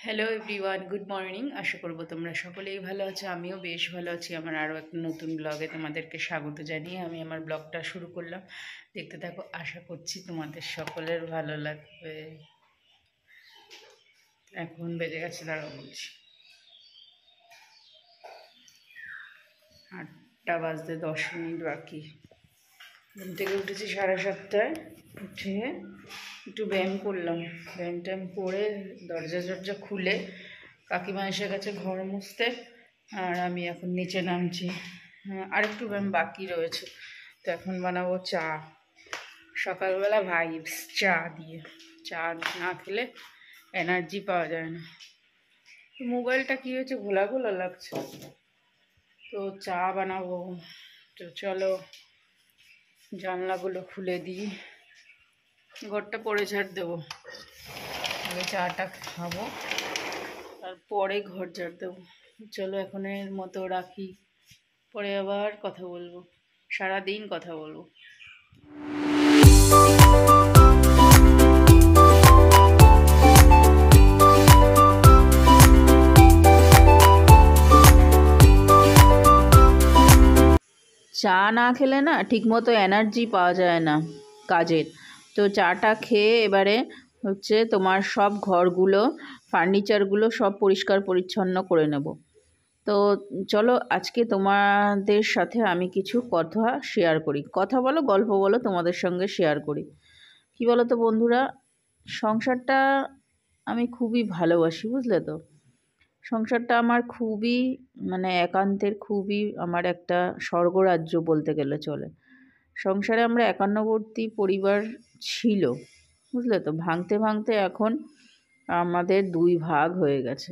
Hello everyone, good morning. আশা করব তোমরা সকলেই ভালো আছো। আমিও বেশ ভালো আছি। আমার আরও একটা নতুন ব্লগে তোমাদেরকে স্বাগত জানিয়ে আমি আমার ব্লগটা শুরু করলাম। দেখতে থাকো, আশা করছি তোমাদের সকলের ভালো লাগবে। এখন বেজে গেছে, দাঁড়াও বলছি, 8টা বাজতে 10 মিনিট বাকি। ঘুম থেকে উঠেছি 7:30টায়। উঠে একটু ব্যায়াম করলাম। ব্যায়াম ট্যায়াম করে দরজা খুলে কাকিমা এসে গেছে ঘর মুছতে, আর আমি এখন নিচে নামছি। আরেকটু ব্যায়াম বাকি রয়েছে। তো এখন বানাবো চা। সকালবেলা ভাইবস চা দিয়ে। চা না খেলে এনার্জি পাওয়া যায় না। তো মোবাইলটা কী হয়েছে, ঘোলা ঘোলা লাগছে। তো চা বানাবো। তো চলো জানলাগুলো খুলে দিই, ঘরটা পরে ঝাড় দেবো। আগে চাটা খাবো, তারপরে ঘর ঝাড় দেবো। চলো এখনের মতো রাখি, পরে আবার কথা বলবো, সারাদিন কথা বলবো। চা না খেলে না ঠিকমতো এনার্জি পাওয়া যায় না কাজের। তো চাটা খেয়ে এবারে হচ্ছে তোমার সব ঘরগুলো, ফার্নিচারগুলো সব পরিষ্কার পরিচ্ছন্ন করে নেব। তো চলো আজকে তোমাদের সাথে আমি কিছু কথা শেয়ার করি। কথা বলো, গল্প বলো, তোমাদের সঙ্গে শেয়ার করি। কি বলো তো বন্ধুরা, সংসারটা আমি খুবই ভালোবাসি, বুঝলে তো। সংসারটা আমার খুবই একান্তের, খুবই আমার একটা স্বর্গরাজ্য বলতে গেলে চলে। সংসারে আমরা একান্নবর্তী পরিবার ছিল, বুঝলে তো। ভাঙতে ভাঙতে এখন আমাদের 2 ভাগ হয়ে গেছে।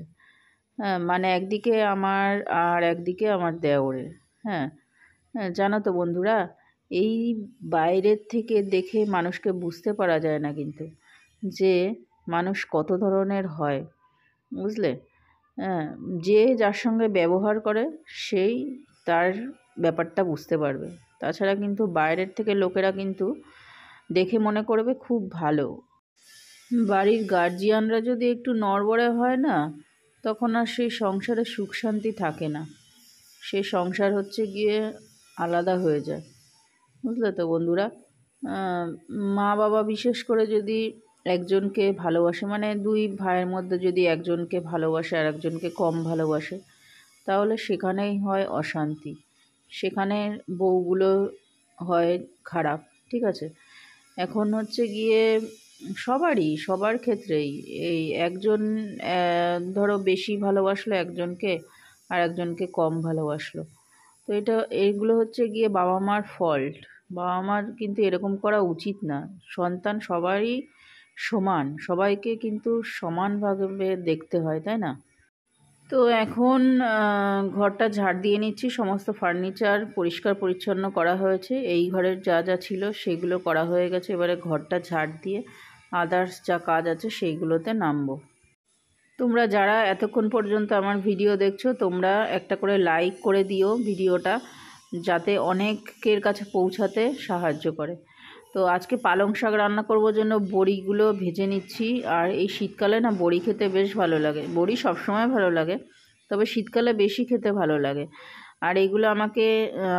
হ্যাঁ, একদিকে আমার আর একদিকে আমার দেওরের। হ্যাঁ, হ্যাঁ, জানো তো বন্ধুরা, এই বাইরের থেকে দেখে মানুষকে বুঝতে পারা যায় না কিন্তু, যে মানুষ কত ধরনের হয়, বুঝলে। হ্যাঁ, যে যার সঙ্গে ব্যবহার করে সেই তার ব্যাপারটা বুঝতে পারবে। তাছাড়া কিন্তু বাইরের থেকে লোকেরা কিন্তু দেখে মনে করবে খুব ভালো। বাড়ির গার্জিয়ানরা যদি একটু নড়বড়ে হয় না, তখন আর সেই সংসারে সুখ শান্তি থাকে না। সে সংসার হচ্ছে গিয়ে আলাদা হয়ে যায়, বুঝলে তো বন্ধুরা। মা বাবা বিশেষ করে যদি একজনকে ভালোবাসে, 2 ভাইয়ের মধ্যে যদি একজনকে ভালোবাসে আর একজনকে কম ভালোবাসে, তাহলে সেখানেই হয় অশান্তি, সেখানে বউগুলো হয় খারাপ। ঠিক আছে, এখন হচ্ছে গিয়ে সবার ক্ষেত্রেই এই একজন ধরো বেশি ভালোবাসলো একজনকে আর একজনকে কম ভালোবাসলো, তো এইগুলো হচ্ছে গিয়ে বাবা মার ফল্ট। বাবা মার কিন্তু এরকম করা উচিত না। সন্তান সবারই সমান, সবাইকে কিন্তু সমানভাবে দেখতে হয়, তাই না? তো এখন ঘরটা ঝাড় দিয়ে নিচ্ছি। সমস্ত ফার্নিচার পরিষ্কার পরিচ্ছন্ন করা হয়েছে। এই ঘরের যা যা ছিল সেগুলো করা হয়ে গেছে। এবারে ঘরটা ঝাড় দিয়ে আদার্স যা কাজ আছে সেইগুলোতে নামবো। তোমরা যারা এতক্ষণ পর্যন্ত আমার ভিডিও দেখছো, তোমরা একটা করে লাইক করে দিও ভিডিওটা, যাতে অনেকের কাছে পৌঁছাতে সাহায্য করে। তো আজকে পালং শাক রান্না করবো জন্য বড়িগুলো ভেজে নিচ্ছি। আর এই শীতকালে না বড়ি খেতে বেশ ভালো লাগে। বড়ি সবসময় ভালো লাগে, তবে শীতকালে বেশি খেতে ভালো লাগে। আর এইগুলো আমাকে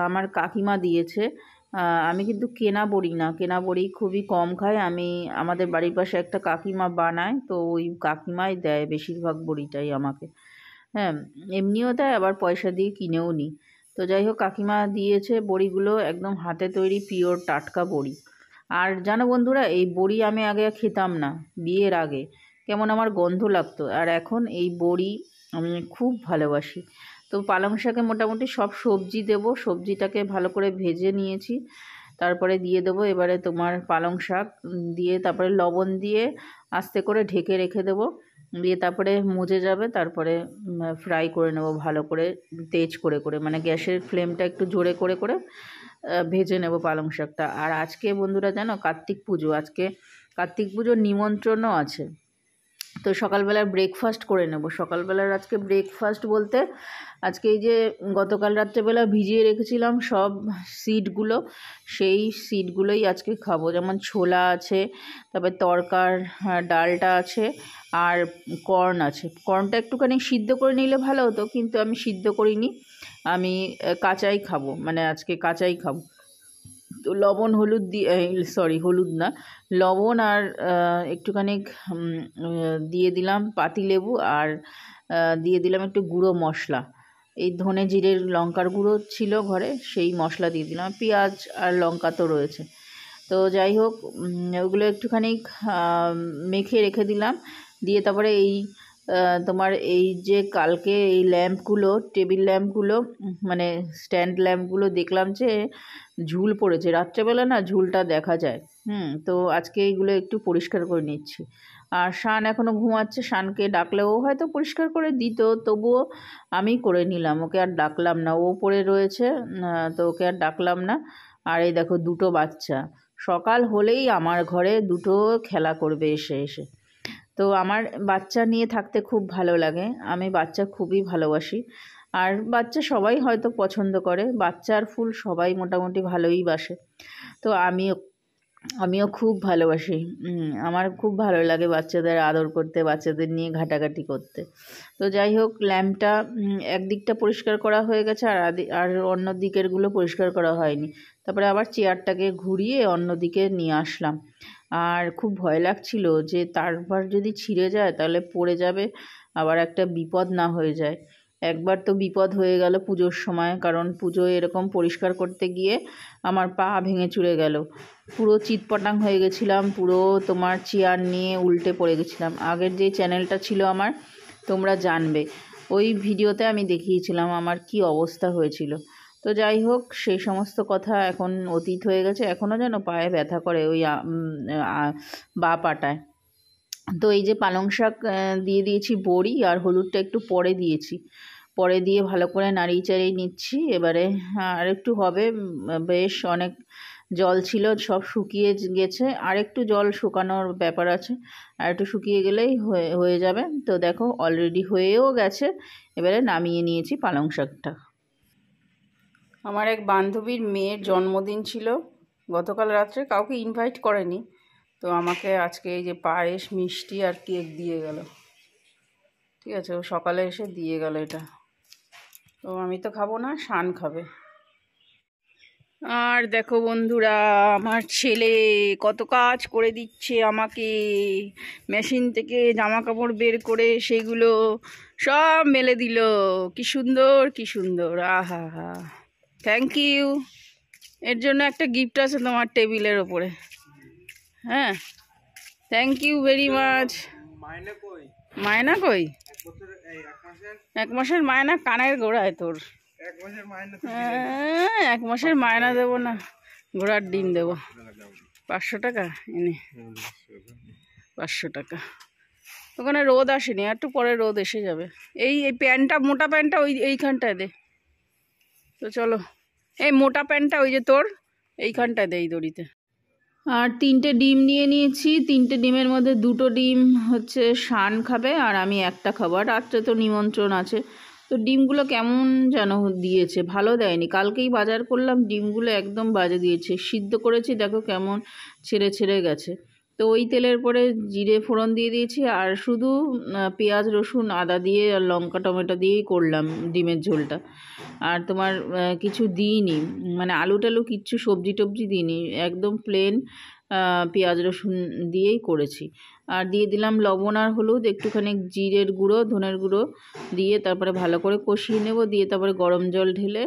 আমার কাকিমা দিয়েছে। আমি কিন্তু কেনা বড়ি না, কেনা বড়ি খুবই কম খাই আমি। আমাদের বাড়ির পাশে একটা কাকিমা বানায়, তো ওই কাকিমাই দেয় বেশিরভাগ বড়িটাই আমাকে। হ্যাঁ, এমনিও দেয়, আবার পয়সা দিয়ে কিনেও নিই। তো যাই হোক, কাকিমা দিয়েছে বড়িগুলো, একদম হাতে তৈরি পিওর টাটকা বড়ি। আর জানো বন্ধুরা, এই বড়ি আমি আগে খেতাম না, বিয়ের আগে কেমন আমার গন্ধ লাগতো। আর এখন এই বড়ি আমি খুব ভালোবাসি। তো পালং শাকে মোটামুটি সব সবজি দেবো। সবজিটাকে ভালো করে ভেজে নিয়েছি, তারপরে দিয়ে দেবো এবারে তোমার পালং শাক দিয়ে, তারপরে লবণ দিয়ে আস্তে করে ঢেকে রেখে দেবো। দিয়ে তারপরে মজে যাবে, তারপরে ফ্রাই করে নেবো ভালো করে, তেজ করে করে, গ্যাসের ফ্লেমটা একটু জোরে করে করে ভেজে নেব পালং শাকটা। আর আজকে বন্ধুরা জানো কার্তিক পুজো, আজকে কার্তিক পুজোর নিমন্ত্রণও আছে। তো সকালবেলা ব্রেকফাস্ট করে নেব। সকালবেলার আজকে ব্রেকফাস্ট বলতে আজকে এই যে গতকাল রাত্রেবেলা ভিজিয়ে রেখেছিলাম সব সিডগুলো, সেই সিডগুলোই আজকে খাবো। যেমন ছোলা আছে, তারপরে তরকার ডালটা আছে, আর কর্ন আছে। কর্নটা একটুখানি সিদ্ধ করে নিলে ভালো হতো, কিন্তু আমি সিদ্ধ করিনি, আমি কাঁচাই খাবো, মানে আজকে কাঁচাই খাবো। তো লবণ হলুদ দিয়ে, সরি হলুদ না, লবণ আর একটুখানি দিয়ে দিলাম পাতিলেবু, আর দিয়ে দিলাম একটু গুঁড়ো মশলা, এই ধনে জিরের লঙ্কার গুঁড়ো ছিল ঘরে, সেই মশলা দিয়ে দিলাম, পেঁয়াজ আর লঙ্কা তো রয়েছে। তো যাই হোক, ওগুলো একটুখানি মেখে রেখে দিলাম। দিয়ে তারপরে এই তোমার এই যে কালকে এই ল্যাম্পগুলো, টেবিল ল্যাম্পগুলো, মানে স্ট্যান্ড ল্যাম্পগুলো দেখলাম যে ঝুল পড়েছে, রাত্রেবেলা না ঝুলটা দেখা যায়। তো আজকে এইগুলো একটু পরিষ্কার করে নিচ্ছি। আর শান এখনও ঘুমাচ্ছে, শানকে ডাকলেও হয়তো পরিষ্কার করে দিত, তবুও আমি করে নিলাম, ওকে আর ডাকলাম না, ও পড়ে রয়েছে, তো ওকে আর ডাকলাম না। আর এই দেখো দুটো বাচ্চা, সকাল হলেই আমার ঘরে দুটো খেলা করবে এসে এসে। তো আমার বাচ্চা নিয়ে থাকতে খুব ভালো লাগে, আমি বাচ্চা খুবই ভালোবাসি। আর বাচ্চা সবাই হয়তো পছন্দ করে, বাচ্চা আর ফুল সবাই মোটামুটি ভালোই বাসে। তো আমিও খুব ভালোবাসি, আমার খুব ভালো লাগে বাচ্চাদের আদর করতে, বাচ্চাদের নিয়ে ঘাটাঘাটি করতে। তো যাই হোক, ল্যাম্পটা একদিকটা পরিষ্কার করা হয়ে গেছে, আর অন্য দিকেরগুলো পরিষ্কার করা হয়নি। তারপরে আবার চেয়ারটাকে ঘুরিয়ে অন্য দিকে নিয়ে আসলাম। আর খুব ভয় লাগছিল যে তারপর যদি ছিঁড়ে যায় তাহলে পড়ে যাবে, আবার একটা বিপদ না হয়ে যায়। একবার তো বিপদ হয়ে গেল পুজোর সময়, কারণ পুজোয় এরকম পরিষ্কার করতে গিয়ে আমার পা ভেঙে চুরে গেল, পুরো চিৎপটাং হয়ে গেছিলাম, পুরো তোমার চেয়ার নিয়ে উল্টে পড়ে গেছিলাম। আগের যে চ্যানেলটা ছিল আমার, তোমরা জানবে, ওই ভিডিওতে আমি দেখিয়েছিলাম আমার কি অবস্থা হয়েছিল। তো যাই হোক, সেই সমস্ত কথা এখন অতীত হয়ে গেছে, এখনও যেন পায়ে ব্যথা করে ওই বা পাটায়। তো এই যে পালং শাক দিয়ে দিয়েছি বড়ি, আর হলুদটা একটু পরে দিয়েছি, পরে দিয়ে ভালো করে নাড়িয়ে চাড়িয়ে নিচ্ছি। এবারে আর একটু হবে, বেশ অনেক জল ছিল, সব শুকিয়ে গেছে, আর একটু জল শুকানোর ব্যাপার আছে, আর একটু শুকিয়ে গেলেই হয়ে যাবে। তো দেখো অলরেডি হয়েও গেছে, এবারে নামিয়ে নিয়েছি পালং শাকটা। আমার এক বান্ধবীর মেয়ের জন্মদিন ছিল গতকাল রাত্রে, কাউকে ইনভাইট করেনি, তো আমাকে আজকে এই যে পায়েস, মিষ্টি আর কেক দিয়ে গেল। ঠিক আছে, ও সকালে এসে দিয়ে গেল এটা, তো আমি তো খাবো না, শান খাবে। আর দেখো বন্ধুরা, আমার ছেলে কত কাজ করে দিচ্ছে আমাকে, মেশিন থেকে জামা কাপড় বের করে সেগুলো সব মেলে দিল, কি সুন্দর কি সুন্দর, আহা হা, থ্যাংক ইউ। এর জন্য একটা গিফট আছে তোমার টেবিলের ওপরে, হ্যাঁ, থ্যাংক ইউ ভেরি মাচ। মায়না কই? 1 মাসের মায়না কানের গোড়ায় তোর। 1 মাসের মায়না দেবো না, ঘোড়ার ডিম দেবো। 500 টাকা এনে, 500 টাকা। ওখানে রোদ আসেনি, একটু পরে রোদ এসে যাবে। এই প্যান্টটা, মোটা প্যান্টটা এইখানটায় দে। তো চলো, এই মোটা প্যান্টটা ওই যে তোর এইখানটায় দে, এই দড়িতে। আর 3টে ডিম নিয়ে নিয়েছি, 3টে ডিমের মধ্যে 2টো ডিম হচ্ছে শান খাবে, আর আমি একটা খাবো। আর রাত্রে তো নিমন্ত্রণ আছে, তো ডিমগুলো কেমন যেন দিয়েছে, ভালো দেয়নি। কালকেই বাজার করলাম, ডিমগুলো একদম বাজে দিয়েছে। সিদ্ধ করেছি, দেখো কেমন ছেড়ে ছেড়ে গেছে। তো ওই তেলের পরে জিরে ফোড়ন দিয়ে দিয়েছি, আর শুধু পেঁয়াজ রসুন আদা দিয়ে আর লঙ্কা টমেটো দিয়েই করলাম ডিমের ঝোলটা। আর তোমার কিছু দিইনি, মানে আলু টালু কিচ্ছু সবজি টবজি দিইনি, একদম প্লেন পেঁয়াজ রসুন দিয়েই করেছি। আর দিয়ে দিলাম লবণ আর হলুদ, একটুখানি জিরের গুঁড়ো, ধনের গুঁড়ো দিয়ে তারপরে ভালো করে কষিয়ে নেব, দিয়ে তারপরে গরম জল ঢেলে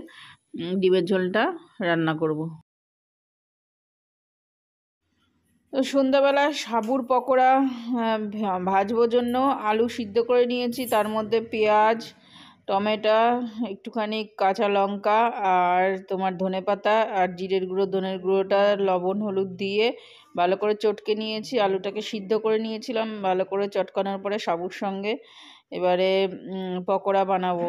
ডিমের ঝোলটা রান্না করব। তো সন্ধ্যাবেলা সাবুর পকোড়া ভাজবার জন্য আলু সিদ্ধ করে নিয়েছি, তার মধ্যে পেঁয়াজ, টমেটো, একটুখানি কাঁচা লঙ্কা, আর তোমার ধনেপাতা আর জিরের গুঁড়ো, ধনের গুঁড়োটা, লবণ হলুদ দিয়ে ভালো করে চটকে নিয়েছি। আলুটাকে সিদ্ধ করে নিয়েছিলাম, ভালো করে চটকানোর পরে সাবুর সঙ্গে এবারে পকোড়া বানাবো।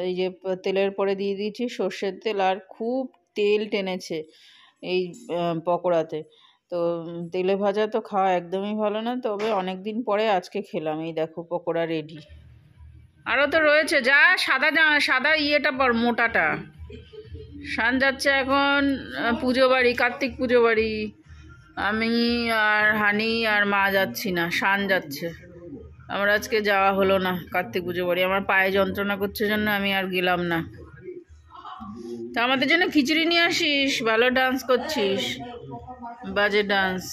এই যে তেলের পরে দিয়ে দিয়েছি সর্ষের তেল, আর খুব তেল টেনেছে এই পকোড়াতে। তো তো তেলে ভাজা তো খাওয়া একদমই ভালো না, তবে অনেক দিন পরে আজকে খেলাম। এই দেখো পকোড়া রেডি। আরও তো রয়েছে, যা সাদা সাদা ইয়েটা পর মোটাটা। শান যাচ্ছে এখন পুজো বাড়ি, কার্তিক পুজো বাড়ি। আমি আর হানি আর মা যাচ্ছি না, শান যাচ্ছে। আমার আজকে যাওয়া হলো না কার্তিক পুজো বাড়ি, আমার পায়ে যন্ত্রণা করছে জন্য আমি আর গেলাম না। তা আমাদের জন্য খিচুড়ি নিয়ে আসিস, ভালো ডান্স করছিস, বাজে ডান্স।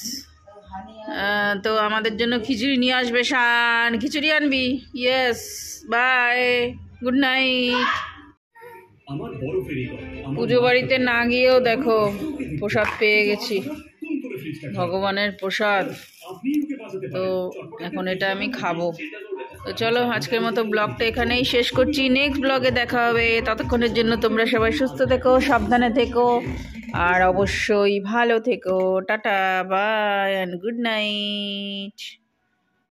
তো আমাদের জন্য খিচুড়ি নিয়ে আসবে শান, খিচুড়ি আনবি। Yes, bye, good night. পুজো বাড়িতে না গিয়েও দেখো প্রসাদ পেয়ে গেছি, ভগবানের প্রসাদ। তো এখন এটা আমি খাবো। তো চলো আজকের মতো ব্লগটা এখানেই শেষ করছি, নেক্সট ব্লগে দেখা হবে। ততক্ষণের জন্য তোমরা সবাই সুস্থ থেকো, সাবধানে থেকো, আর অবশ্যই ভালো থেকো। Tata, bye and good night.